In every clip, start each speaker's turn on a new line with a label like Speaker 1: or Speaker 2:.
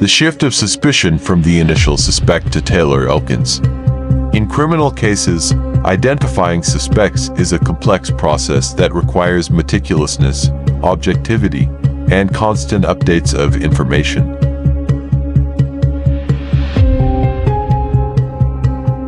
Speaker 1: The shift of suspicion from the initial suspect to Taylor Elkins. In criminal cases, identifying suspects is a complex process that requires meticulousness, objectivity, and constant updates of information.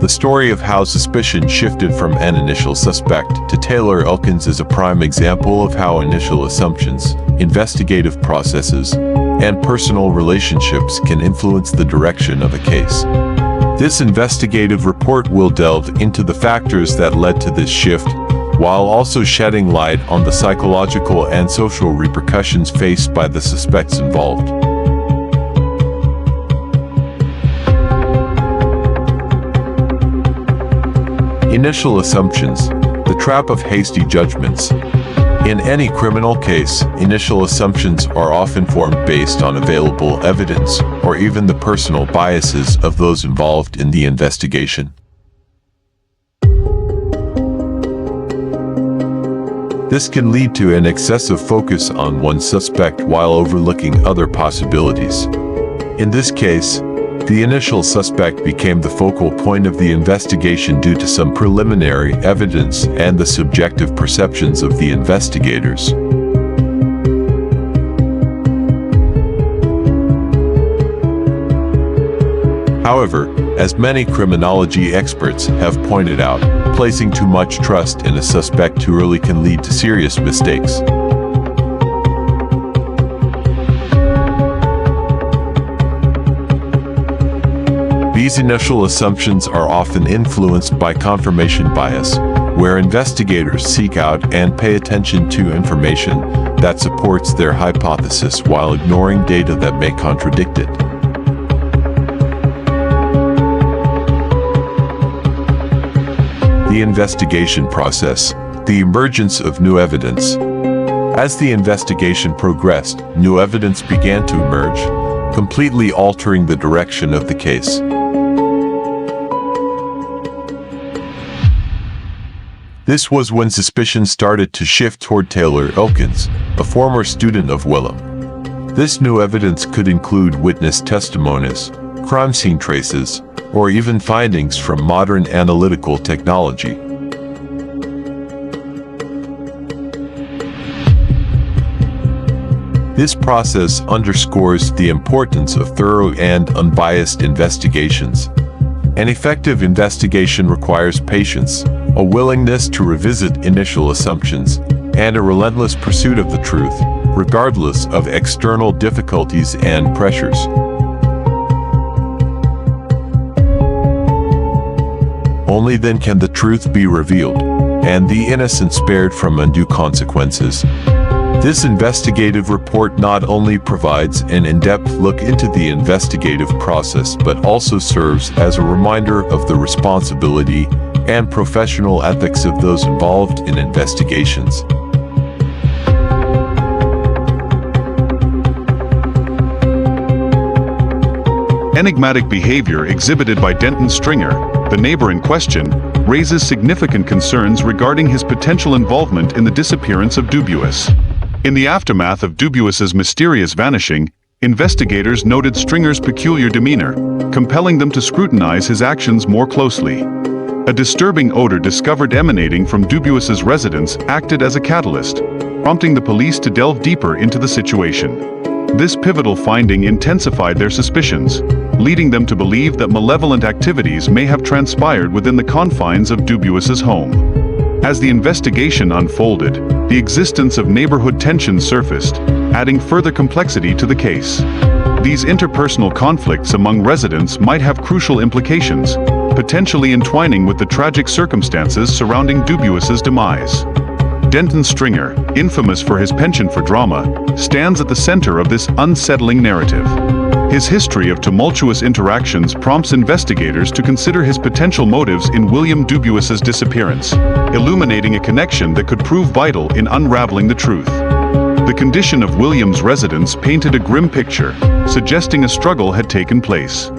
Speaker 1: The story of how suspicion shifted from an initial suspect to Taylor Elkins is a prime example of how initial assumptions, investigative processes, and personal relationships can influence the direction of a case. This investigative report will delve into the factors that led to this shift, while also shedding light on the psychological and social repercussions faced by the suspects involved. Initial assumptions, the trap of hasty judgments. In any criminal case, initial assumptions are often formed based on available evidence or even the personal biases of those involved in the investigation. This can lead to an excessive focus on one suspect while overlooking other possibilities. In this case, the initial suspect became the focal point of the investigation due to some preliminary evidence and the subjective perceptions of the investigators. However, as many criminology experts have pointed out, placing too much trust in a suspect too early can lead to serious mistakes. These initial assumptions are often influenced by confirmation bias, where investigators seek out and pay attention to information that supports their hypothesis while ignoring data that may contradict it. The investigation process, the emergence of new evidence. As the investigation progressed, new evidence began to emerge, completely altering the direction of the case. This was when suspicion started to shift toward Taylor Elkins, a former student of Willem. This new evidence could include witness testimonies, crime scene traces, or even findings from modern analytical technology. This process underscores the importance of thorough and unbiased investigations. An effective investigation requires patience, a willingness to revisit initial assumptions, and a relentless pursuit of the truth, regardless of external difficulties and pressures. Only then can the truth be revealed, and the innocent spared from undue consequences. This investigative report not only provides an in-depth look into the investigative process but also serves as a reminder of the responsibility and professional ethics of those involved in investigations.
Speaker 2: Enigmatic behavior exhibited by Denton Stringer, the neighbor in question, raises significant concerns regarding his potential involvement in the disappearance of Dubuis. In the aftermath of Dubuis's mysterious vanishing, investigators noted Stringer's peculiar demeanor, compelling them to scrutinize his actions more closely. A disturbing odor discovered emanating from Dubuis's residence acted as a catalyst, prompting the police to delve deeper into the situation. This pivotal finding intensified their suspicions, leading them to believe that malevolent activities may have transpired within the confines of Dubuis's home. As the investigation unfolded, the existence of neighborhood tension surfaced, adding further complexity to the case. These interpersonal conflicts among residents might have crucial implications, potentially entwining with the tragic circumstances surrounding Dubuis's demise. Denton Stringer, infamous for his penchant for drama, stands at the center of this unsettling narrative. His history of tumultuous interactions prompts investigators to consider his potential motives in William Dubuis's disappearance, illuminating a connection that could prove vital in unraveling the truth. The condition of William's residence painted a grim picture, suggesting a struggle had taken place.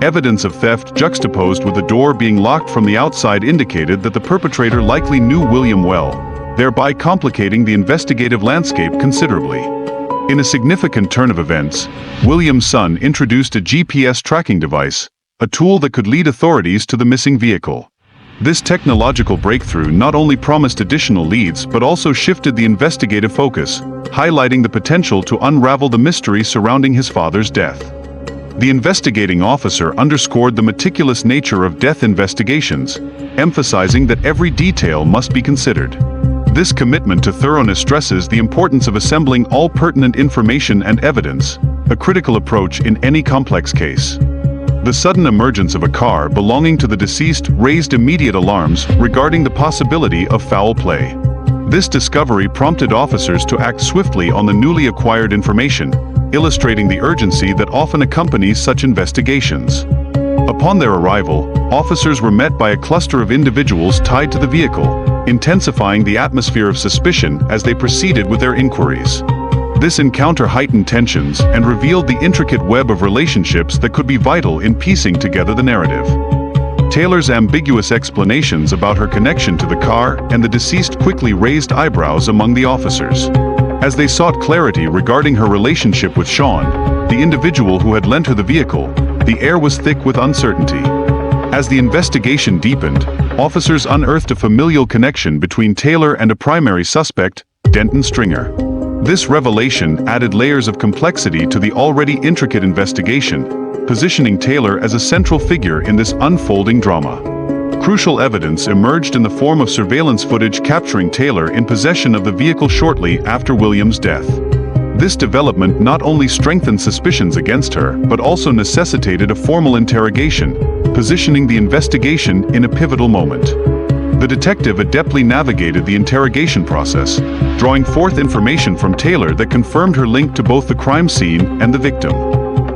Speaker 2: Evidence of theft juxtaposed with the door being locked from the outside indicated that the perpetrator likely knew William well, thereby complicating the investigative landscape considerably. In a significant turn of events, William's son introduced a GPS tracking device, a tool that could lead authorities to the missing vehicle. This technological breakthrough not only promised additional leads but also shifted the investigative focus, highlighting the potential to unravel the mystery surrounding his father's death. The investigating officer underscored the meticulous nature of death investigations, emphasizing that every detail must be considered. This commitment to thoroughness stresses the importance of assembling all pertinent information and evidence, a critical approach in any complex case. The sudden emergence of a car belonging to the deceased raised immediate alarms regarding the possibility of foul play. This discovery prompted officers to act swiftly on the newly acquired information, illustrating the urgency that often accompanies such investigations. Upon their arrival, officers were met by a cluster of individuals tied to the vehicle, intensifying the atmosphere of suspicion as they proceeded with their inquiries. This encounter heightened tensions and revealed the intricate web of relationships that could be vital in piecing together the narrative. Taylor's ambiguous explanations about her connection to the car and the deceased quickly raised eyebrows among the officers. As they sought clarity regarding her relationship with Sean, the individual who had lent her the vehicle, the air was thick with uncertainty. As the investigation deepened, officers unearthed a familial connection between Taylor and a primary suspect, Denton Stringer. This revelation added layers of complexity to the already intricate investigation, positioning Taylor as a central figure in this unfolding drama. Crucial evidence emerged in the form of surveillance footage capturing Taylor in possession of the vehicle shortly after William's death. This development not only strengthened suspicions against her, but also necessitated a formal interrogation, positioning the investigation in a pivotal moment. The detective adeptly navigated the interrogation process, drawing forth information from Taylor that confirmed her link to both the crime scene and the victim.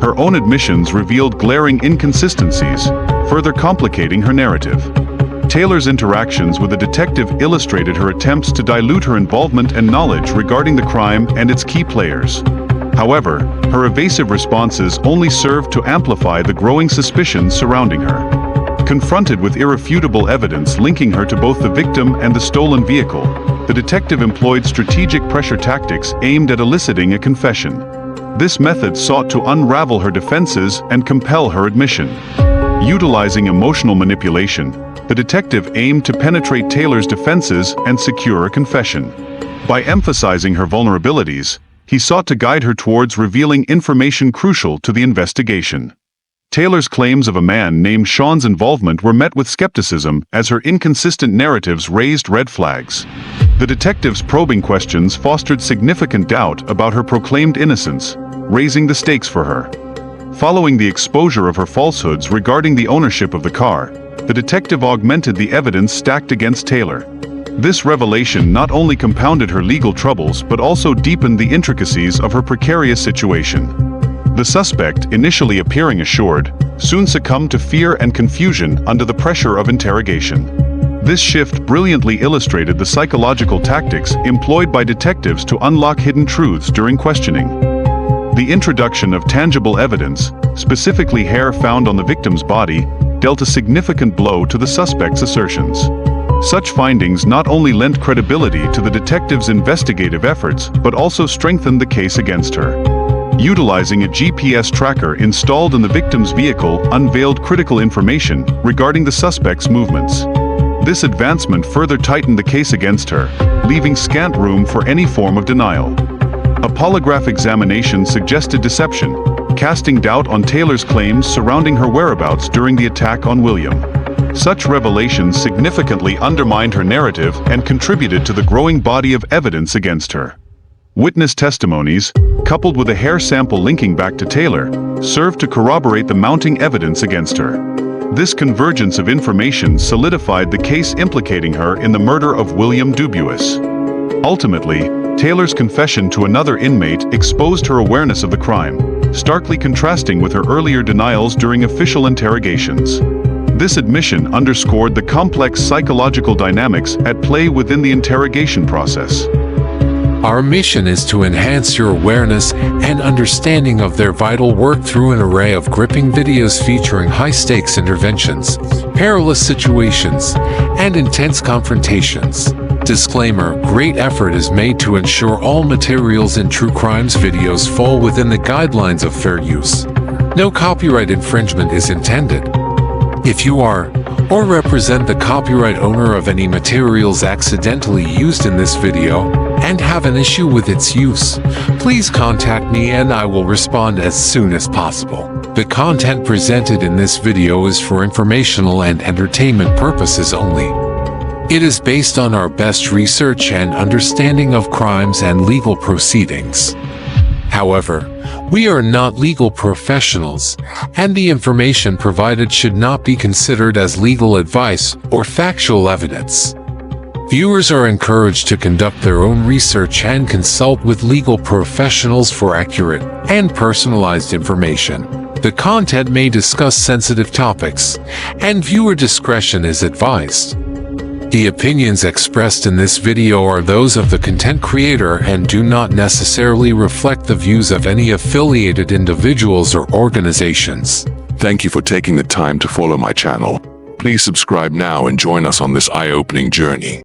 Speaker 2: Her own admissions revealed glaring inconsistencies, further complicating her narrative. Taylor's interactions with the detective illustrated her attempts to dilute her involvement and knowledge regarding the crime and its key players. However, her evasive responses only served to amplify the growing suspicions surrounding her. Confronted with irrefutable evidence linking her to both the victim and the stolen vehicle, the detective employed strategic pressure tactics aimed at eliciting a confession. This method sought to unravel her defenses and compel her admission. Utilizing emotional manipulation, the detective aimed to penetrate Taylor's defenses and secure a confession. By emphasizing her vulnerabilities, he sought to guide her towards revealing information crucial to the investigation. Taylor's claims of a man named Sean's involvement were met with skepticism as her inconsistent narratives raised red flags. The detective's probing questions fostered significant doubt about her proclaimed innocence, raising the stakes for her. Following the exposure of her falsehoods regarding the ownership of the car, the detective augmented the evidence stacked against Taylor. This revelation not only compounded her legal troubles but also deepened the intricacies of her precarious situation. The suspect, initially appearing assured, soon succumbed to fear and confusion under the pressure of interrogation. This shift brilliantly illustrated the psychological tactics employed by detectives to unlock hidden truths during questioning. The introduction of tangible evidence, specifically hair found on the victim's body, dealt a significant blow to the suspect's assertions. Such findings not only lent credibility to the detective's investigative efforts but also strengthened the case against her. Utilizing a GPS tracker installed in the victim's vehicle unveiled critical information regarding the suspect's movements. This advancement further tightened the case against her, leaving scant room for any form of denial. A polygraph examination suggested deception, casting doubt on Taylor's claims surrounding her whereabouts during the attack on William. Such revelations significantly undermined her narrative and contributed to the growing body of evidence against her. Witness testimonies, coupled with a hair sample linking back to Taylor, served to corroborate the mounting evidence against her. This convergence of information solidified the case implicating her in the murder of William Dubuis. Ultimately, Taylor's confession to another inmate exposed her awareness of the crime, starkly contrasting with her earlier denials during official interrogations. This admission underscored the complex psychological dynamics at play within the interrogation process.
Speaker 3: Our mission is to enhance your awareness and understanding of their vital work through an array of gripping videos featuring high-stakes interventions, perilous situations, and intense confrontations. Disclaimer: great effort is made to ensure all materials in true crimes videos fall within the guidelines of fair use. No copyright infringement is intended. If you are, or represent the copyright owner of any materials accidentally used in this video, and have an issue with its use, please contact me and I will respond as soon as possible. The content presented in this video is for informational and entertainment purposes only. It is based on our best research and understanding of crimes and legal proceedings. However, we are not legal professionals, and the information provided should not be considered as legal advice or factual evidence. Viewers are encouraged to conduct their own research and consult with legal professionals for accurate and personalized information. The content may discuss sensitive topics, and viewer discretion is advised. The opinions expressed in this video are those of the content creator and do not necessarily reflect the views of any affiliated individuals or organizations.
Speaker 4: Thank you for taking the time to follow my channel. Please subscribe now and join us on this eye-opening journey.